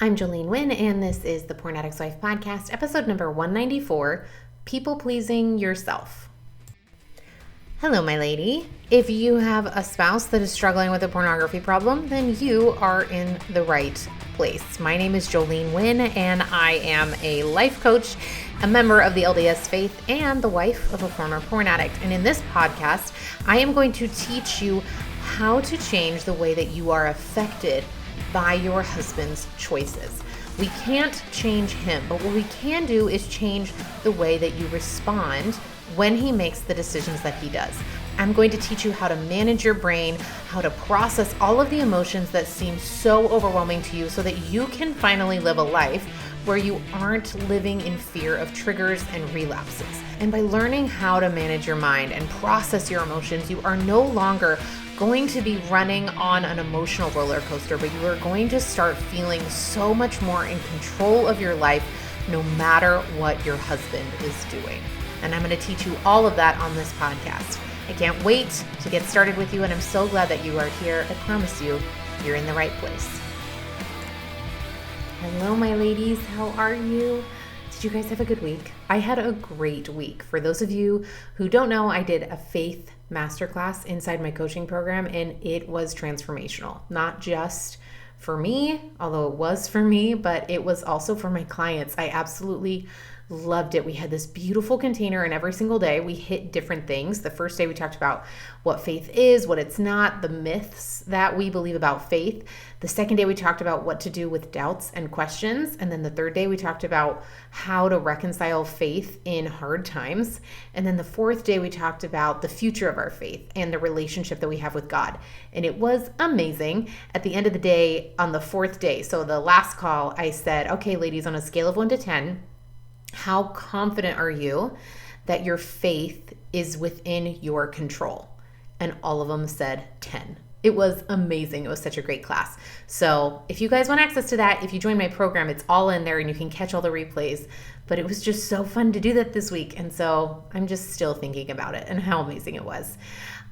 I'm Jolene Wynn, and this is the Porn Addict's Wife podcast, episode number 194, People Pleasing Yourself. Hello, my lady. If you have a spouse that is struggling with a pornography problem, then you are in the right place. My name is Jolene Wynn, and I am a life coach, a member of the LDS faith, and the wife of a former porn addict. And in this podcast, I am going to teach you how to change the way that you are affected by your husband's choices. We can't change him, but what we can do is change the way that you respond when he makes the decisions that he does. I'm going to teach you how to manage your brain, how to process all of the emotions that seem so overwhelming to you so that you can finally live a life where you aren't living in fear of triggers and relapses. And by learning how to manage your mind and process your emotions, you are no longer going to be running on an emotional roller coaster, but you are going to start feeling so much more in control of your life no matter what your husband is doing. And I'm going to teach you all of that on this podcast. I can't wait to get started with you, and I'm so glad that you are here. I promise you, you're in the right place. Hello, my ladies. How are you? Did you guys have a good week? I had a great week. For those of you who don't know, I did a faith masterclass inside my coaching program, and it was transformational. Not just for me, although it was for me, but it was also for my clients. I absolutely loved it. We had this beautiful container, and every single day we hit different things. The first day we talked about what faith is, what it's not, the myths that we believe about faith. The second day we talked about what to do with doubts and questions. And then the third day we talked about how to reconcile faith in hard times. And then the fourth day we talked about the future of our faith and the relationship that we have with God. And it was amazing. At the end of the day, on the fourth day, so the last call, I said, okay, ladies, on a scale of 1 to 10, how confident are you that your faith is within your control? And all of them said 10. It was amazing. It was such a great class. So if you guys want access to that, if you join my program, it's all in there and you can catch all the replays. But it was just so fun to do that this week. And so I'm just still thinking about it and how amazing it was.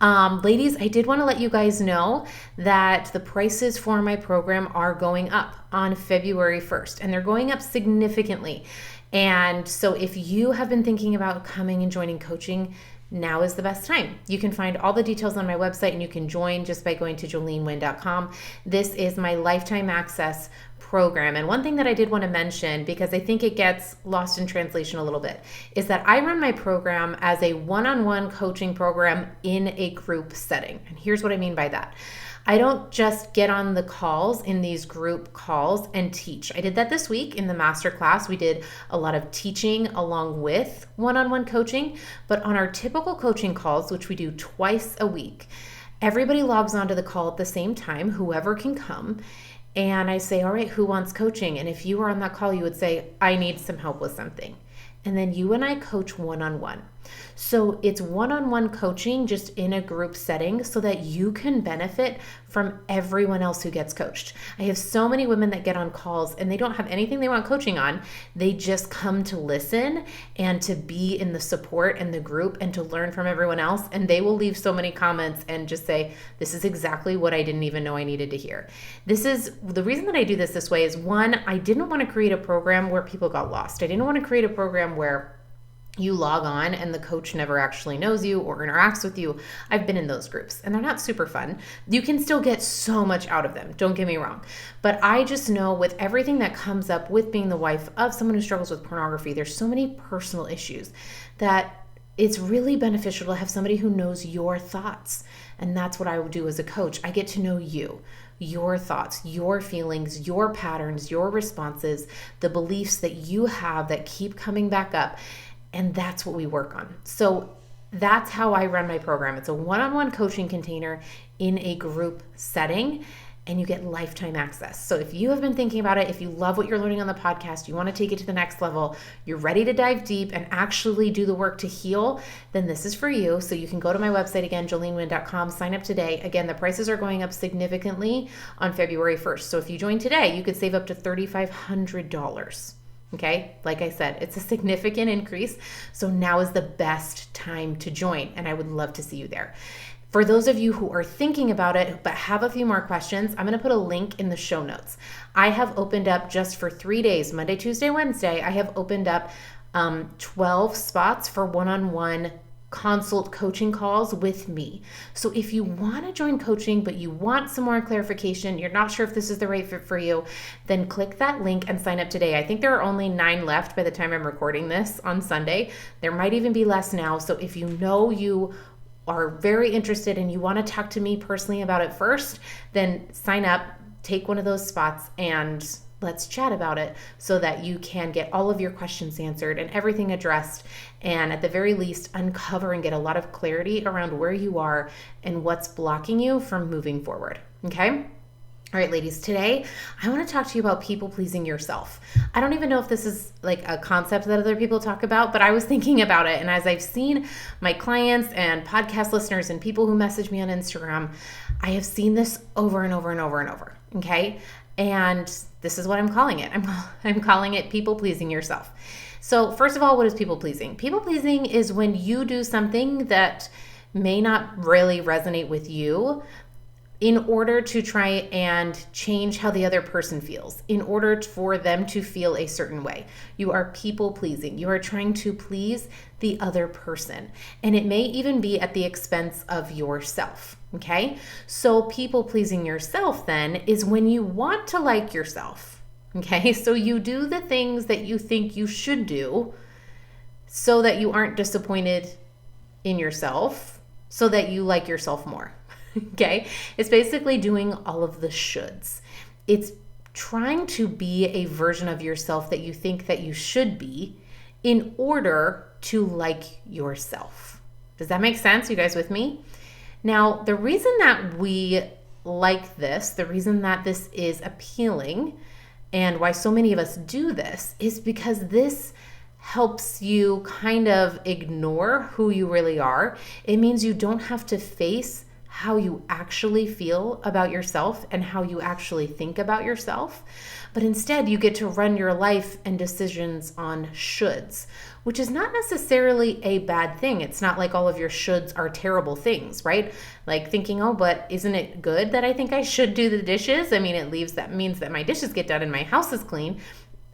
Ladies, I did want to let you guys know that the prices for my program are going up on February 1st, and they're going up significantly. And so if you have been thinking about coming and joining coaching, now is the best time. You can find all the details on my website, and you can join just by going to jolenewynn.com. This is my lifetime access program. And one thing that I did want to mention, because I think it gets lost in translation a little bit, is that I run my program as a one-on-one coaching program in a group setting. And here's what I mean by that. I don't just get on the calls in these group calls and teach. I did that this week in the masterclass. We did a lot of teaching along with one-on-one coaching, but on our typical coaching calls, which we do twice a week, everybody logs onto the call at the same time, whoever can come. And I say, all right, who wants coaching? And if you were on that call, you would say, I need some help with something. And then you and I coach one-on-one. So it's one-on-one coaching just in a group setting so that you can benefit from everyone else who gets coached. I have so many women that get on calls and they don't have anything they want coaching on. They just come to listen and to be in the support and the group and to learn from everyone else. And they will leave so many comments and just say, this is exactly what I didn't even know I needed to hear. This is the reason that I do this way is, one, I didn't want to create a program where people got lost. I didn't want to create a program where you log on and the coach never actually knows you or interacts with you. I've been in those groups and they're not super fun. You can still get so much out of them, don't get me wrong. But I just know with everything that comes up with being the wife of someone who struggles with pornography, there's so many personal issues that it's really beneficial to have somebody who knows your thoughts. And that's what I would do as a coach. I get to know you, your thoughts, your feelings, your patterns, your responses, the beliefs that you have that keep coming back up. And that's what we work on. So that's how I run my program. It's a one-on-one coaching container in a group setting, and you get lifetime access. So if you have been thinking about it, if you love what you're learning on the podcast, you want to take it to the next level, you're ready to dive deep and actually do the work to heal, then this is for you. So you can go to my website again, jolenewynn.com, sign up today. Again, the prices are going up significantly on February 1st. So if you join today, you could save up to $3,500. Okay, like I said, it's a significant increase. So now is the best time to join, and I would love to see you there. For those of you who are thinking about it but have a few more questions, I'm going to put a link in the show notes. I have opened up just for 3 days, Monday, Tuesday, Wednesday, I have opened up 12 spots for one-on-one consult coaching calls with me. So if you want to join coaching, but you want some more clarification, you're not sure if this is the right fit for you, then click that link and sign up today. I think there are only 9 left by the time I'm recording this on Sunday. There might even be less now. So if you know you are very interested and you want to talk to me personally about it first, then sign up, take one of those spots, and let's chat about it so that you can get all of your questions answered and everything addressed, and at the very least uncover and get a lot of clarity around where you are and what's blocking you from moving forward. Okay? All right, ladies, today I want to talk to you about people pleasing yourself. I don't even know if this is like a concept that other people talk about, but I was thinking about it. And as I've seen my clients and podcast listeners and people who message me on Instagram, I have seen this over and over and over and over. Okay. And this is what I'm calling it. I'm calling it people pleasing yourself. So first of all, what is people pleasing? People pleasing is when you do something that may not really resonate with you, in order to try and change how the other person feels, in order for them to feel a certain way. You are people pleasing. You are trying to please the other person. And it may even be at the expense of yourself. Okay? So people pleasing yourself then is when you want to like yourself. Okay? So you do the things that you think you should do so that you aren't disappointed in yourself, so that you like yourself more. Okay? It's basically doing all of the shoulds. It's trying to be a version of yourself that you think that you should be in order to like yourself. Does that make sense? You guys with me? Now, the reason that we like this, the reason that this is appealing and why so many of us do this is because this helps you kind of ignore who you really are. It means you don't have to face how you actually feel about yourself and how you actually think about yourself. But instead, you get to run your life and decisions on shoulds, which is not necessarily a bad thing. It's not like all of your shoulds are terrible things, right? Like thinking, oh, but isn't it good that I think I should do the dishes? I mean, that means that my dishes get done and my house is clean.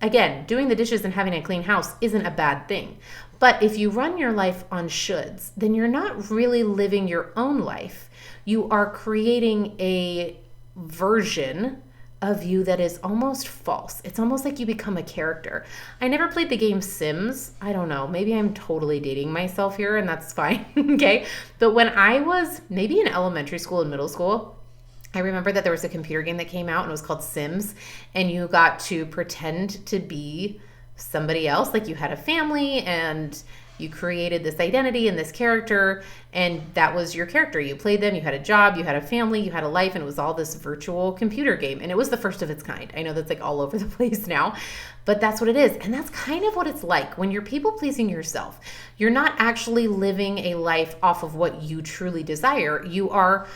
Again, doing the dishes and having a clean house isn't a bad thing. But if you run your life on shoulds, then you're not really living your own life. You are creating a version of you that is almost false. It's almost like you become a character. I never played the game Sims. I don't know. Maybe I'm totally dating myself here, and that's fine. Okay. But when I was maybe in elementary school and middle school, I remember that there was a computer game that came out and it was called Sims, and you got to pretend to be somebody else. Like you had a family and you created this identity and this character, and that was your character. You played them, you had a job, you had a family, you had a life, and it was all this virtual computer game. And it was the first of its kind. I know that's like all over the place now, but that's what it is. And that's kind of what it's like when you're people pleasing yourself. You're not actually living a life off of what you truly desire. You are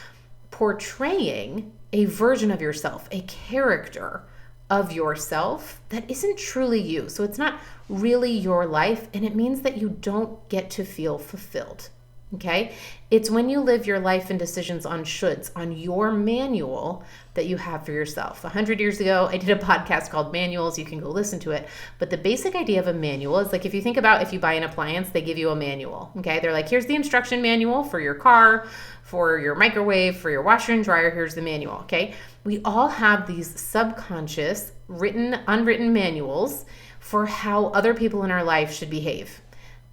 portraying a version of yourself, a character of yourself that isn't truly you. So it's not really your life, and it means that you don't get to feel fulfilled. Okay? It's when you live your life and decisions on shoulds, on your manual that you have for yourself. 100 years ago, I did a podcast called Manuals. You can go listen to it. But the basic idea of a manual is like if you think about if you buy an appliance, they give you a manual. Okay? They're like, here's the instruction manual for your car, for your microwave, for your washer and dryer. Here's the manual. Okay? We all have these subconscious, written, unwritten manuals for how other people in our life should behave.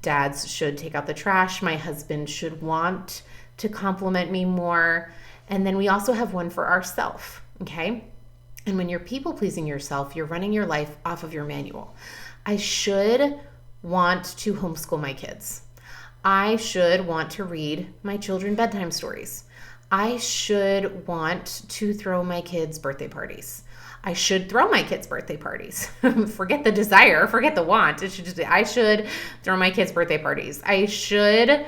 Dads should take out the trash. My husband should want to compliment me more. And then we also have one for ourselves, okay? And when you're people pleasing yourself, you're running your life off of your manual. I should want to homeschool my kids. I should want to read my children bedtime stories. I should want to throw my kids' birthday parties. I should throw my kids' birthday parties. Forget the desire, forget the want. It should just be, I should throw my kids' birthday parties. I should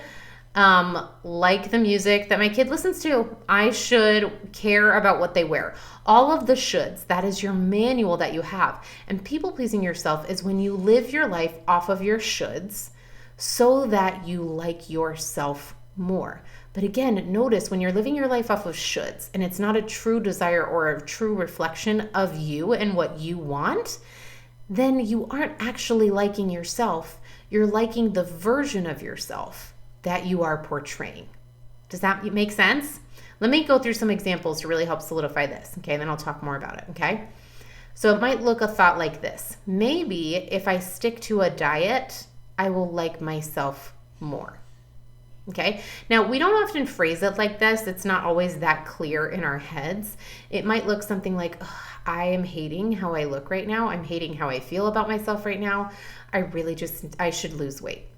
like the music that my kid listens to. I should care about what they wear. All of the shoulds, that is your manual that you have. And people pleasing yourself is when you live your life off of your shoulds so that you like yourself more. But again, notice when you're living your life off of shoulds and it's not a true desire or a true reflection of you and what you want, then you aren't actually liking yourself. You're liking the version of yourself that you are portraying. Does that make sense? Let me go through some examples to really help solidify this, okay? And then I'll talk more about it, okay? So it might look a thought like this. Maybe if I stick to a diet, I will like myself more. Okay. Now, we don't often phrase it like this. It's not always that clear in our heads. It might look something like, I am hating how I look right now. I'm hating how I feel about myself right now. I should lose weight.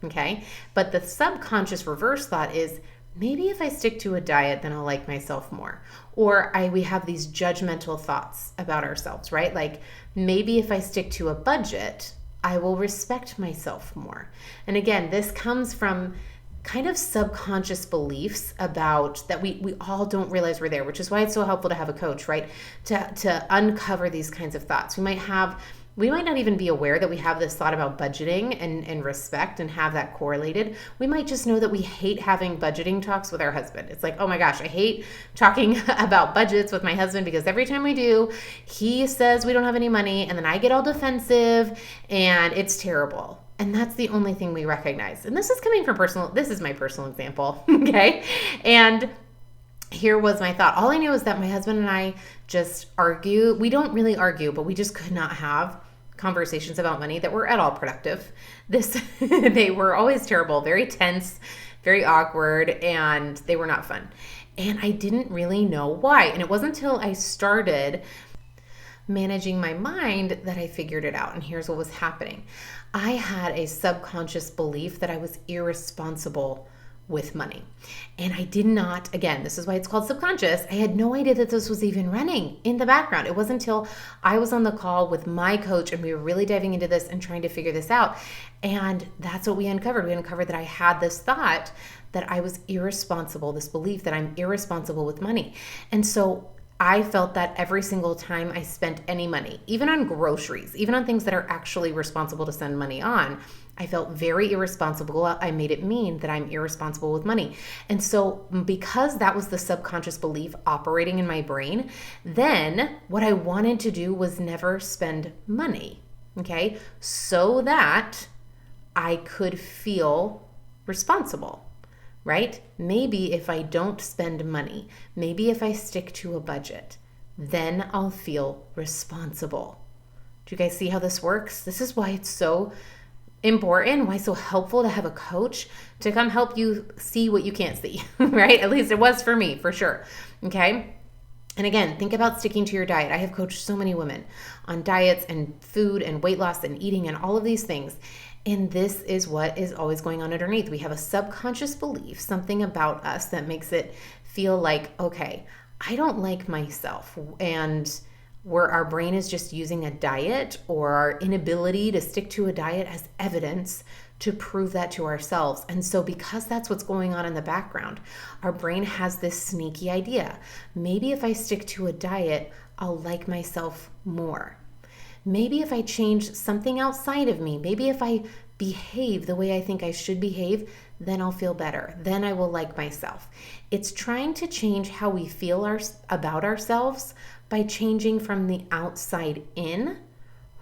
Okay. But the subconscious reverse thought is, maybe if I stick to a diet, then I'll like myself more. Or we have these judgmental thoughts about ourselves, right? Like maybe if I stick to a budget, I will respect myself more. And again, this comes from kind of subconscious beliefs about that we all don't realize we're there, which is why it's so helpful to have a coach, right? To uncover these kinds of thoughts. We might not even be aware that we have this thought about budgeting and respect and have that correlated. We might just know that we hate having budgeting talks with our husband. It's like, oh my gosh, I hate talking about budgets with my husband because every time we do, he says we don't have any money and then I get all defensive and it's terrible. And that's the only thing we recognize. And this is my personal example, okay? And here was my thought. All I knew is that my husband and I just argue. We don't really argue, but we just could not have conversations about money that were at all productive. They were always terrible, very tense, very awkward, and they were not fun. And I didn't really know why. And it wasn't until I started managing my mind that I figured it out. And here's what was happening. I had a subconscious belief that I was irresponsible with money. And I did not, again, this is why it's called subconscious. I had no idea that this was even running in the background. It wasn't until I was on the call with my coach and we were really diving into this and trying to figure this out. And that's what we uncovered. We uncovered that I had this thought that I was irresponsible, this belief that I'm irresponsible with money. And so I felt that every single time I spent any money, even on groceries, even on things that are actually responsible to spend money on, I felt very irresponsible. I made it mean that I'm irresponsible with money. And so because that was the subconscious belief operating in my brain, then what I wanted to do was never spend money, okay? So that I could feel responsible. Right? Maybe if I don't spend money, maybe if I stick to a budget, then I'll feel responsible. Do you guys see how this works? This is why it's so important, why it's so helpful to have a coach to come help you see what you can't see, right? At least it was for me, for sure. Okay? And again, think about sticking to your diet. I have coached so many women on diets and food and weight loss and eating and all of these things. And this is what is always going on underneath. We have a subconscious belief, something about us that makes it feel like, okay, I don't like myself. And where our brain is just using a diet or our inability to stick to a diet as evidence to prove that to ourselves. And so because that's what's going on in the background, our brain has this sneaky idea. Maybe if I stick to a diet, I'll like myself more. Maybe if I change something outside of me, maybe if I behave the way I think I should behave, then I'll feel better. Then I will like myself. It's trying to change how we feel about ourselves by changing from the outside in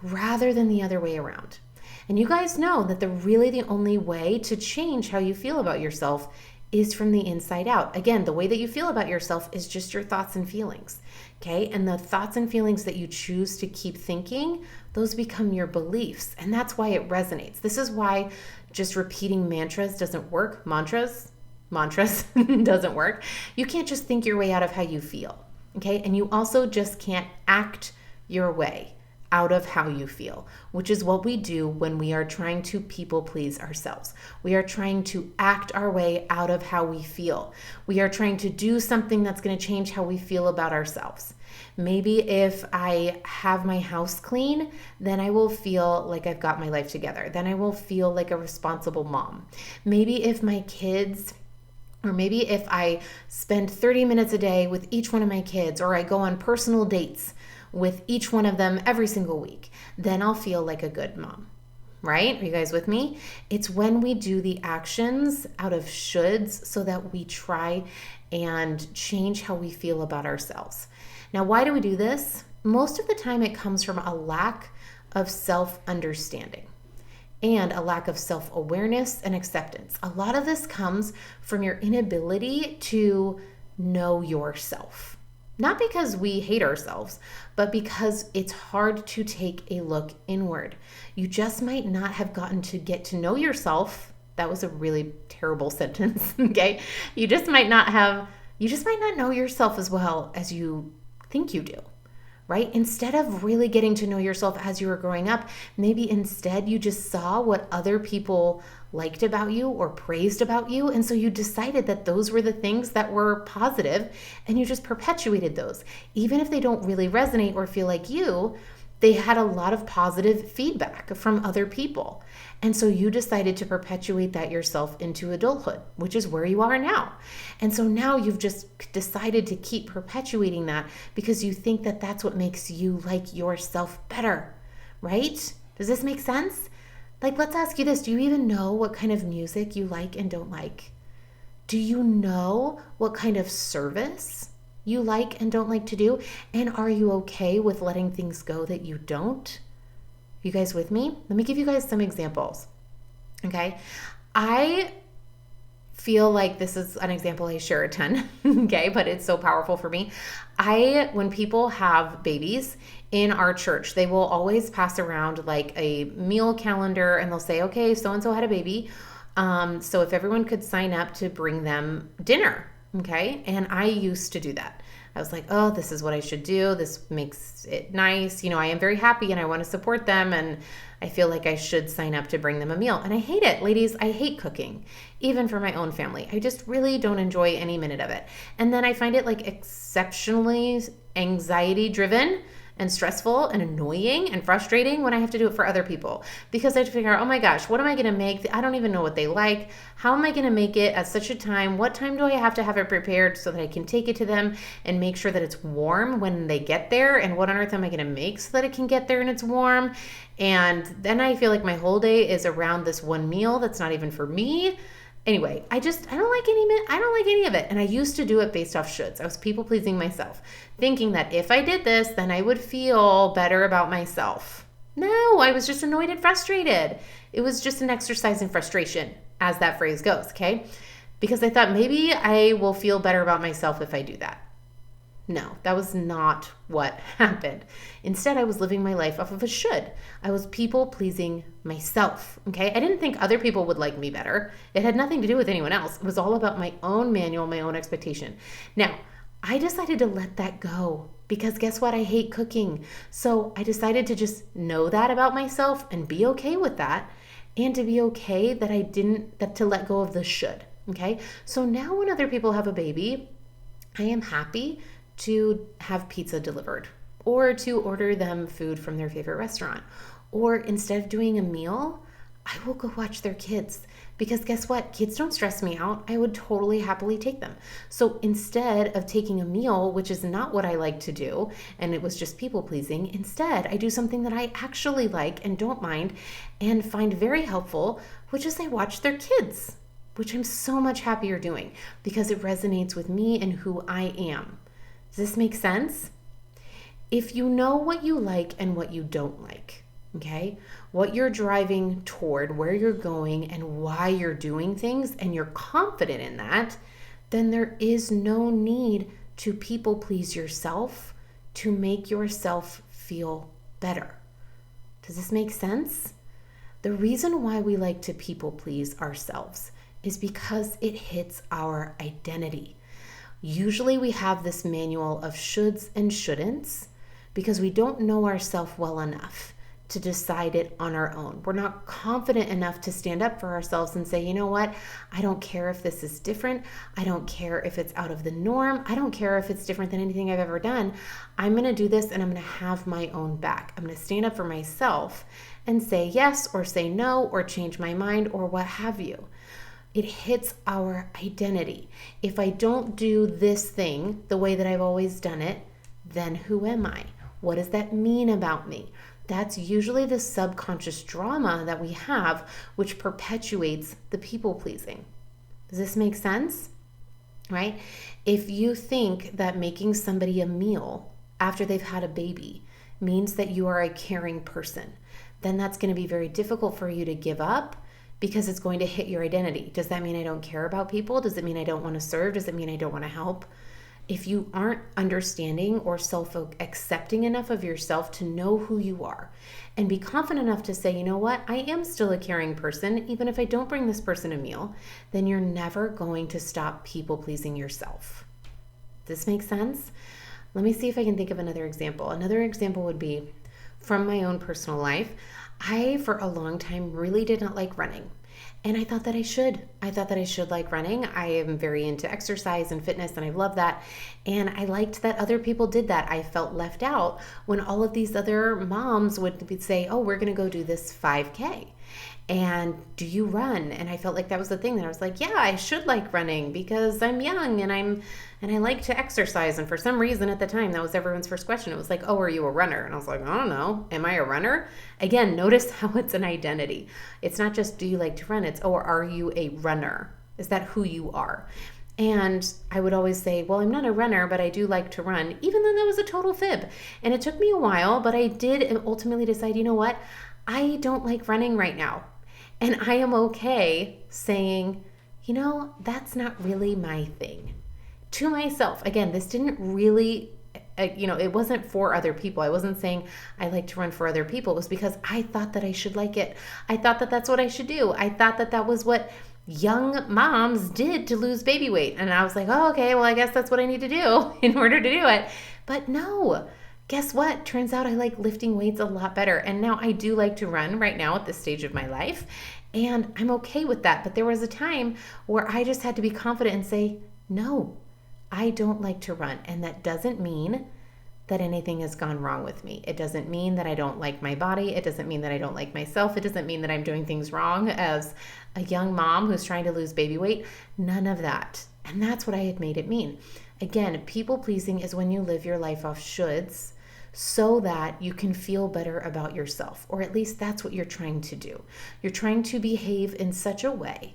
rather than the other way around. And you guys know that the only way to change how you feel about yourself is from the inside out. Again, the way that you feel about yourself is just your thoughts and feelings, okay? And the thoughts and feelings that you choose to keep thinking, those become your beliefs. And that's why it resonates. This is why just repeating mantras doesn't work. Mantras doesn't work. You can't just think your way out of how you feel, okay? And you also just can't act your way out of how you feel, which is what we do when we are trying to people please ourselves. We are trying to act our way out of how we feel. We are trying to do something that's going to change how we feel about ourselves. Maybe if I have my house clean, then I will feel like I've got my life together. Then I will feel like a responsible mom. Maybe if my kids Or maybe if I spend 30 minutes a day with each one of my kids, or I go on personal dates with each one of them every single week, then I'll feel like a good mom. right? Are you guys with me? It's when we do the actions out of shoulds so that we try and change how we feel about ourselves. Now, why do we do this? Most of the time it comes from a lack of self-understanding and a lack of self-awareness and acceptance. A lot of this comes from your inability to know yourself. Not because we hate ourselves, but because it's hard to take a look inward. You just might not have gotten to get to know yourself. That was a really terrible sentence, okay? You just might not know yourself as well as you think you do. Right? Instead of really getting to know yourself as you were growing up, maybe instead you just saw what other people liked about you or praised about you. And so you decided that those were the things that were positive and you just perpetuated those. Even if they don't really resonate or feel like you, they had a lot of positive feedback from other people. And so you decided to perpetuate that yourself into adulthood, which is where you are now. And so now you've just decided to keep perpetuating that because you think that that's what makes you like yourself better, right? Does this make sense? Like, let's ask you this. Do you even know what kind of music you like and don't like? Do you know what kind of service you like and don't like to do? And are you okay with letting things go that you don't? You guys with me? Let me give you guys some examples. Okay. I feel like this is an example I share a ton. Okay. But it's so powerful for me. When people have babies in our church, they will always pass around like a meal calendar and they'll say, okay, so-and-so had a baby. So if everyone could sign up to bring them dinner. Okay. And I used to do that. I was like, oh, this is what I should do. This makes it nice. I am very happy and I want to support them. And I feel like I should sign up to bring them a meal. And I hate it. Ladies, I hate cooking, even for my own family. I just really don't enjoy any minute of it. And then I find it like exceptionally anxiety driven and stressful and annoying and frustrating when I have to do it for other people because I have to figure out, oh my gosh, what am I going to make? I don't even know what they like. How am I going to make it at such a time? What time do I have to have it prepared so that I can take it to them and make sure that it's warm when they get there? And what on earth am I going to make so that it can get there and it's warm? And then I feel like my whole day is around this one meal that's not even for me. Anyway, I don't like any of it. And I used to do it based off shoulds. I was people pleasing myself, thinking that if I did this, then I would feel better about myself. No, I was just annoyed and frustrated. It was just an exercise in frustration, as that phrase goes, okay? Because I thought maybe I will feel better about myself if I do that. No, that was not what happened. Instead, I was living my life off of a should. I was people pleasing myself, okay? I didn't think other people would like me better. It had nothing to do with anyone else. It was all about my own manual, my own expectation. Now, I decided to let that go because guess what? I hate cooking. So I decided to just know that about myself and be okay with that and to be okay that to let go of the should, okay? So now when other people have a baby, I am happy to have pizza delivered or to order them food from their favorite restaurant. Or instead of doing a meal, I will go watch their kids because guess what? Kids don't stress me out. I would totally happily take them. So instead of taking a meal, which is not what I like to do, and it was just people pleasing, instead I do something that I actually like and don't mind and find very helpful, which is I watch their kids, which I'm so much happier doing because it resonates with me and who I am. Does this make sense? If you know what you like and what you don't like, okay, what you're driving toward, where you're going, and why you're doing things, and you're confident in that, then there is no need to people please yourself to make yourself feel better. Does this make sense? The reason why we like to people please ourselves is because it hits our identity. Usually we have this manual of shoulds and shouldn'ts because we don't know ourselves well enough to decide it on our own. We're not confident enough to stand up for ourselves and say, you know what? I don't care if this is different. I don't care if it's out of the norm. I don't care if it's different than anything I've ever done. I'm going to do this and I'm going to have my own back. I'm going to stand up for myself and say yes or say no or change my mind or what have you. It hits our identity. If I don't do this thing the way that I've always done it, then who am I? What does that mean about me? That's usually the subconscious drama that we have, which perpetuates the people pleasing. Does this make sense? Right? If you think that making somebody a meal after they've had a baby means that you are a caring person, then that's going to be very difficult for you to give up because it's going to hit your identity. Does that mean I don't care about people? Does it mean I don't want to serve? Does it mean I don't want to help? If you aren't understanding or self-accepting enough of yourself to know who you are and be confident enough to say, you know what, I am still a caring person, even if I don't bring this person a meal, then you're never going to stop people-pleasing yourself. Does this make sense? Let me see if I can think of another example. Another example would be from my own personal life. I, for a long time, really did not like running. And I thought that I should. I thought that I should like running. I am very into exercise and fitness, and I love that. And I liked that other people did that. I felt left out when all of these other moms would say, oh, we're going to go do this 5K. And do you run? And I felt like that was the thing that I was like, yeah, I should like running because I'm young and I like to exercise. And for some reason at the time, that was everyone's first question. It was like, oh, are you a runner? And I was like, I don't know. Am I a runner? Again, notice how it's an identity. It's not just do you like to run? It's, oh, are you a runner? Is that who you are? And I would always say, well, I'm not a runner, but I do like to run, even though that was a total fib. And it took me a while, but I did ultimately decide, you know what? I don't like running right now. And I am okay saying, you know, that's not really my thing. To myself, again, this didn't really, it wasn't for other people. I wasn't saying I like to run for other people. It was because I thought that I should like it. I thought that that's what I should do. I thought that that was what young moms did to lose baby weight. And I was like, oh, okay, well, I guess that's what I need to do in order to do it. But no. Guess what? Turns out I like lifting weights a lot better. And now I do like to run right now at this stage of my life. And I'm okay with that. But there was a time where I just had to be confident and say, no, I don't like to run. And that doesn't mean that anything has gone wrong with me. It doesn't mean that I don't like my body. It doesn't mean that I don't like myself. It doesn't mean that I'm doing things wrong as a young mom who's trying to lose baby weight. None of that. And that's what I had made it mean. Again, people pleasing is when you live your life off shoulds so that you can feel better about yourself, or at least that's what you're trying to do. You're trying to behave in such a way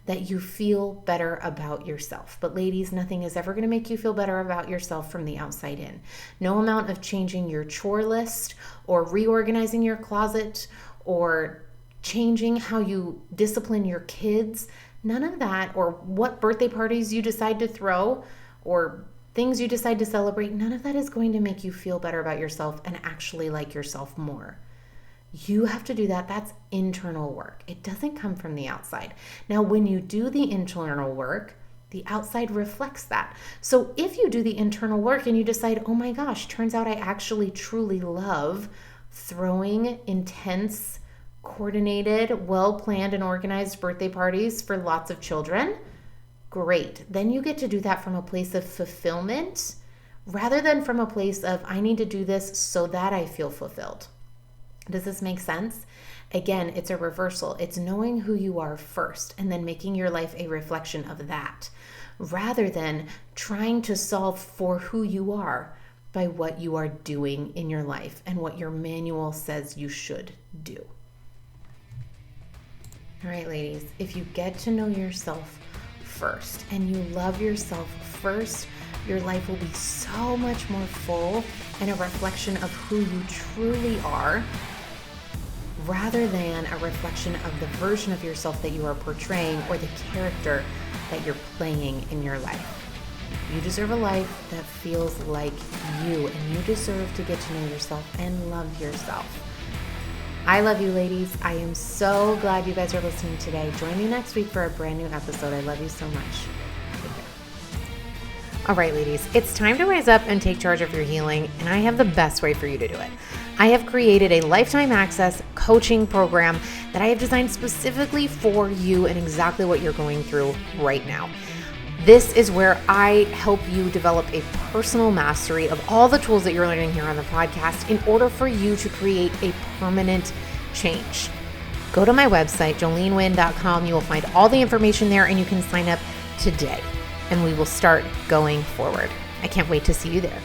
that you feel better about yourself. But ladies, nothing is ever going to make you feel better about yourself from the outside in. No amount of changing your chore list or reorganizing your closet or changing how you discipline your kids, none of that, or what birthday parties you decide to throw or things you decide to celebrate, none of that is going to make you feel better about yourself and actually like yourself more. You have to do that. That's internal work. It doesn't come from the outside. Now, when you do the internal work, the outside reflects that. So if you do the internal work and you decide, oh my gosh, turns out I actually truly love throwing intense, coordinated, well-planned and organized birthday parties for lots of children, great. Then you get to do that from a place of fulfillment rather than from a place of, I need to do this so that I feel fulfilled. Does this make sense? Again, it's a reversal. It's knowing who you are first and then making your life a reflection of that rather than trying to solve for who you are by what you are doing in your life and what your manual says you should do. All right, ladies, if you get to know yourself first and you love yourself first, your life will be so much more full and a reflection of who you truly are rather than a reflection of the version of yourself that you are portraying or the character that you're playing in your life. You deserve a life that feels like you, and you deserve to get to know yourself and love yourself. I love you, ladies. I am so glad you guys are listening today. Join me next week for a brand new episode. I love you so much. Take care. All right, ladies, it's time to rise up and take charge of your healing, and I have the best way for you to do it. I have created a lifetime access coaching program that I have designed specifically for you and exactly what you're going through right now. This is where I help you develop a personal mastery of all the tools that you're learning here on the podcast in order for you to create a permanent change. Go to my website, jolenewind.com. You will find all the information there and you can sign up today and we will start going forward. I can't wait to see you there.